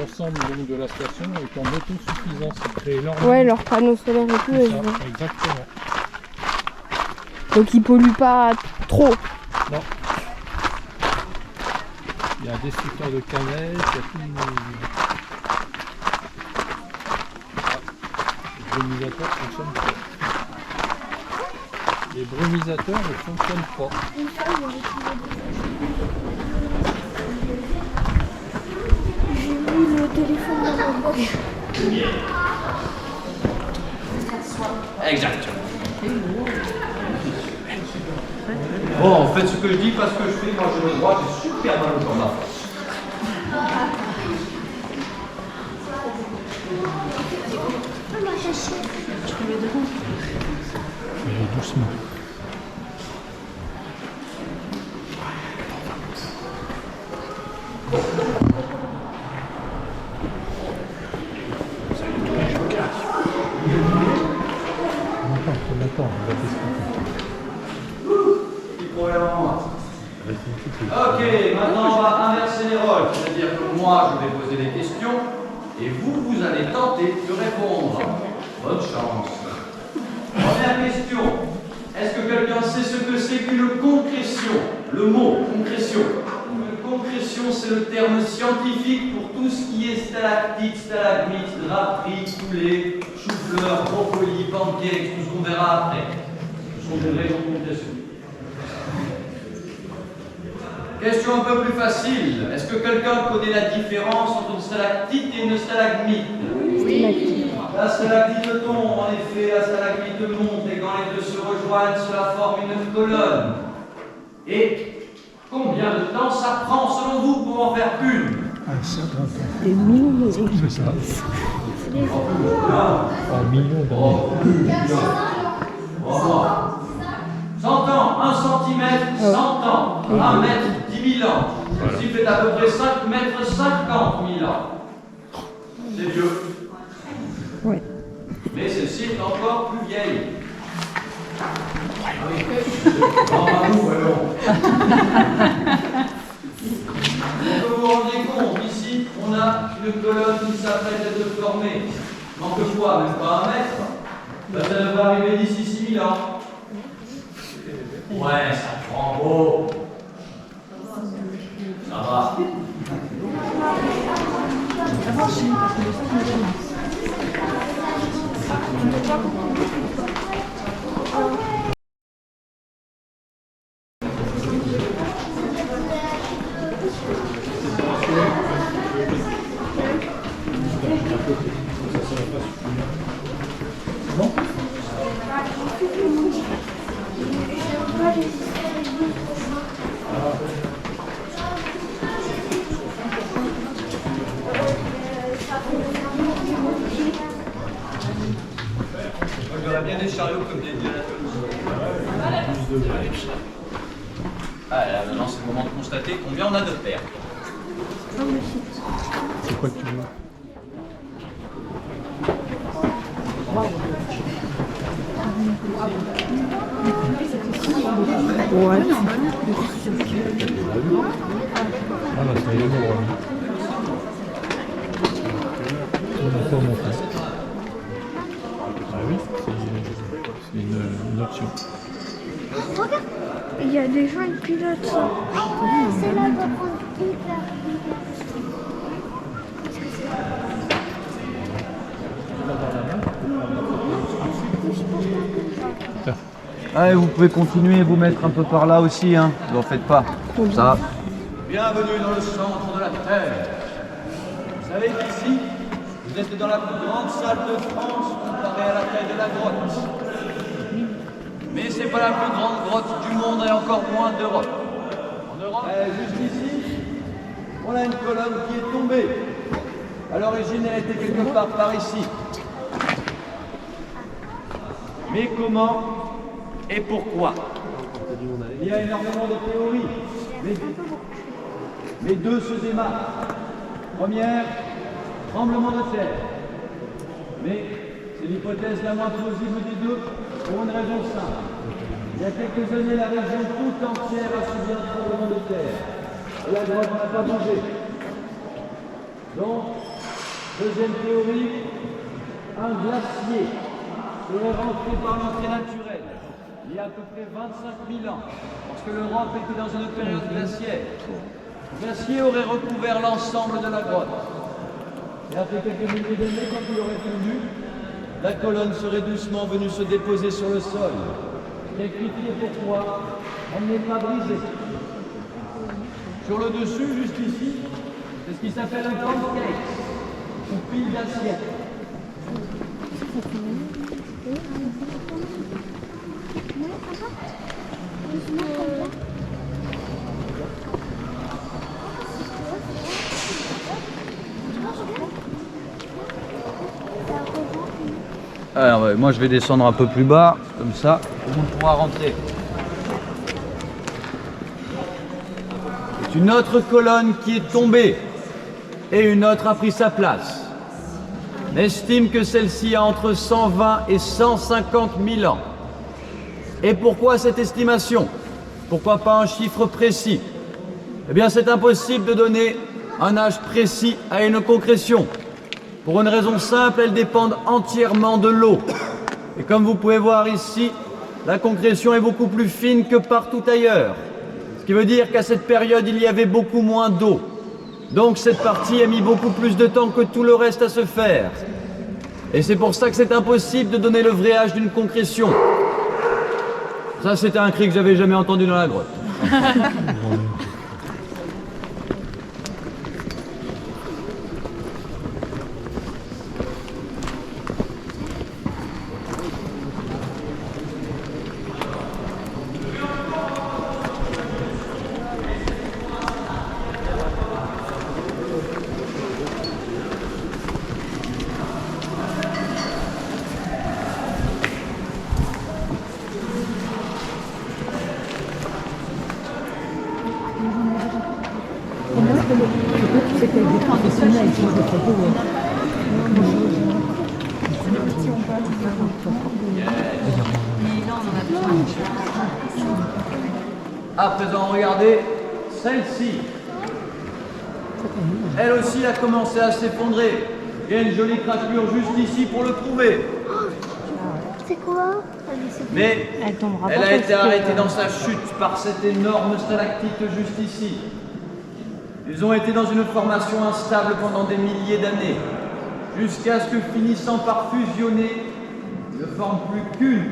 l'ensemble donc, de la station est en autosuffisance. Ils créent leur... Ouais, leurs panneaux solaires et tout. C'est ça, exactement. Donc ils polluent pas trop. Non. Il y a un destructeur de canettes, il y a tout une... Les brumisateurs fonctionnent pas. Les brumisateurs ne fonctionnent pas. J'ai mis le téléphone dans ma poche. Exact. Bon, faites ce que je dis parce que je fais, moi j'ai le droit, j'ai super mal au temps. Doucement. Ok, maintenant on va inverser les rôles, c'est-à-dire que moi je vais poser des questions et vous allez tenter de répondre. Bonne chance. Première question. Est-ce que quelqu'un sait ce que c'est qu'une concrétion? Le mot concrétion. Une concrétion, c'est le terme scientifique pour tout ce qui est stalactite, stalagmite, draperie, poulet, chou-fleur, brocoli, pancakes, tout ce qu'on verra après. Ce sont des vraies concrétions. Question un peu plus facile. Est-ce que quelqu'un connaît la différence entre une stalactite et une stalagmite? Oui. La stalactite tombe, en effet, la stalagmite monte, et quand les deux se rejoignent, cela forme une colonne. Et combien de temps ça prend, selon vous, pour en faire une? Des millions. C'est ça. En millions d'années. 100 ans, 1 centimètre, 100 ans, 1 mètre, 10 000 ans. Ceci fait à peu près 5 mètres 50 000 ans. C'est vieux. Ouais. Mais ceci est encore plus vieille. Vous vous rendez compte, ici, on a une colonne qui s'apprête à être formée. Manque quoi? Même pas 1 mètre. Ben, ça devrait arriver d'ici 6 000 ans. Ouais, ça prend beau. Ça va. J'aurais bien des chariots comme des Ah, là, maintenant c'est le moment de constater combien on a de paires. C'est quoi que tu veux? Ouais. Ah bah ça y est, on n'a pas monté. Ah oui, c'est une option. Regarde, il y a des gens qui pilotent ça. C'est là de prendre hyper. Allez, vous pouvez continuer et vous mettre un peu par là aussi, hein. Ne vous en faites pas. Ça. Bienvenue dans le centre de la Terre. Vous savez qu'ici, vous êtes dans la plus grande salle de France comparée à la taille de la grotte. Mais c'est pas la plus grande grotte du monde et encore moins d'Europe. En Europe, juste ici, on a une colonne qui est tombée. À l'origine, elle était quelque part par ici. Mais comment et pourquoi? Il y a énormément de théories, mais deux se démarquent. Première, tremblement de terre. Mais c'est l'hypothèse la moins plausible des deux pour une raison simple. Il y a quelques années, la région toute entière a subi un tremblement de terre. Et la grotte n'a pas bougé. Donc, Deuxième théorie, un glacier serait rentré par l'entrée naturelle il y a à peu près 25 000 ans, parce que l'Europe était dans une période glaciaire. Le glacier aurait recouvert l'ensemble de la grotte. Et après quelques milliers d'années, quand il aurait fondu, la colonne serait doucement venue se déposer sur le sol. Expliquer pourquoi elle n'est pas brisée. Sur le dessus, juste ici, c'est ce qui s'appelle un pancake, ou pile d'assiette. Alors, moi je vais descendre un peu plus bas, comme ça, on pourra rentrer. C'est une autre colonne qui est tombée et une autre a pris sa place. On estime que celle-ci a entre 120 et 150 000 ans. Et pourquoi cette estimation? Pourquoi pas un chiffre précis? Eh bien, c'est impossible de donner un âge précis à une concrétion. Pour une raison simple, elles dépendent entièrement de l'eau. Et comme vous pouvez voir ici, la concrétion est beaucoup plus fine que partout ailleurs. Ce qui veut dire qu'à cette période, il y avait beaucoup moins d'eau. Donc cette partie a mis beaucoup plus de temps que tout le reste à se faire. Et c'est pour ça que c'est impossible de donner le vrai âge d'une concrétion. Ça, c'était un cri que j'avais jamais entendu dans la grotte. À présent, regardez, celle-ci. Elle aussi a commencé à s'effondrer. Il y a une jolie craquelure juste ici pour le prouver. C'est quoi? Mais elle a été arrêtée dans sa chute par cette énorme stalactite juste ici. Ils ont été dans une formation instable pendant des milliers d'années, jusqu'à ce que finissant par fusionner, ne forment plus qu'une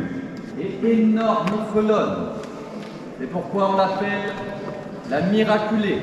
et énorme colonne. C'est pourquoi on l'appelle la miraculée.